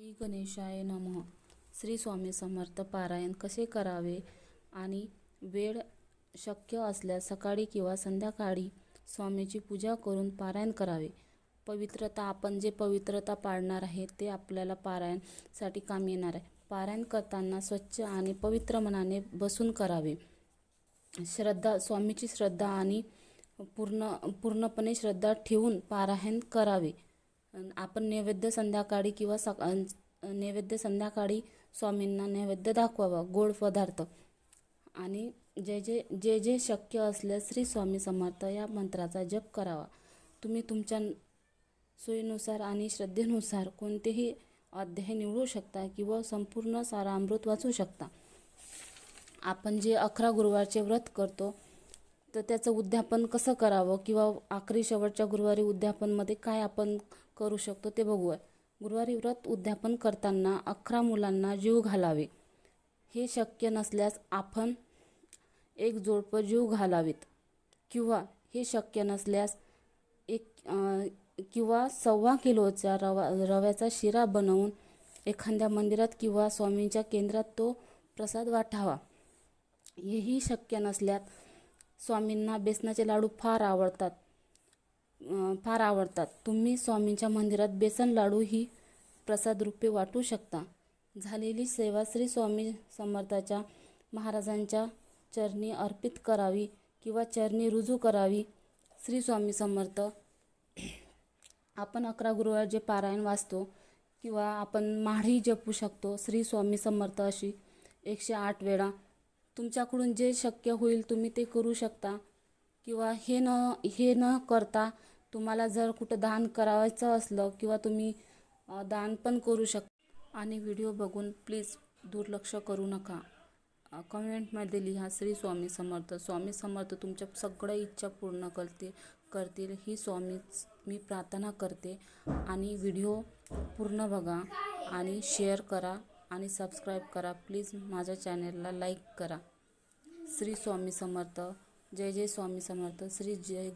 श्री गणेशाय नमः. श्री स्वामी समर्थ. पारायण कसे करावे आणि वेळ शक्य असल्यास सकाळी किंवा संध्याकाळी स्वामीची पूजा करून पारायण करावे. पवित्रता. आपण जे पवित्रता पाळणार आहे ते आपल्याला पारायणसाठी काम येणार आहे. पारायण करताना स्वच्छ आणि पवित्र मनाने बसून करावे. श्रद्धा. स्वामीची श्रद्धा आणि पूर्णपणे श्रद्धा ठेवून पारायण करावे. आपण नैवेद्य संध्याकाळी स्वामींना नैवेद्य दाखवावा, गोड पदार्थ. आणि जे जे शक्य असल्यास श्री स्वामी समर्थ या मंत्राचा जप करावा. तुम्ही तुमच्या सोयीनुसार आणि श्रद्धेनुसार कोणतेही अध्याय निवडू शकता किंवा संपूर्ण सारामृत वाचू शकता. आपण जे 11 गुरुवारचे व्रत करतो तर त्याचं उद्यापन कसं करावं किंवा आखरी शेवटच्या गुरुवारी उद्यापनमध्ये काय आपण करू शकतो ते बघूया. गुरुवारी व्रत उद्यापन करताना 11 मुलांना जीव घालावे. हे शक्य नसल्यास आपण एक जोडपं जीव घालावेत किंवा हे शक्य नसल्यास किंवा 1.25 किलोचा रव्याचा शिरा बनवून एखाद्या मंदिरात किंवा स्वामींच्या केंद्रात तो प्रसाद वाटावा. हेही शक्य नसल्यास स्वामींना बेसनाचे लाडू फार आवडतात. तुम्ही स्वामींच्या मंदिरात बेसन लाडू ही प्रसाद रूपे वाटू शकता. झालेली सेवा श्री स्वामी समर्थाच्या महाराजांच्या चरणी अर्पित करावी किंवा चरणी रुजू करावी. श्री स्वामी समर्थ. आपण 11 गुरुवार जे पारायण वाचतो किंवा आपण माळही जपू शकतो. श्री स्वामी समर्थ अशी 108 वेळा. तुमच्याकडून जे शक्य होईल तुम्ही ते करू शकता. किंवा हे न करता तुम्हाला जर कुठं दान करायचं असलं किंवा तुम्ही दान पण करू शकता. आणि व्हिडिओ बघून प्लीज दुर्लक्ष करू नका. कमेंटमध्ये लिहा श्री स्वामी समर्थ. स्वामी समर्थ तुमच्या सगळ्या इच्छा पूर्ण करतील ही मी प्रार्थना करते. आणि व्हिडिओ पूर्ण बघा आणि शेअर करा आणि सबस्क्राईब करा. प्लीज माझ्या चॅनलला लाईक करा. श्री स्वामी समर्थ. जय जय स्वामी समर्थ. श्री जय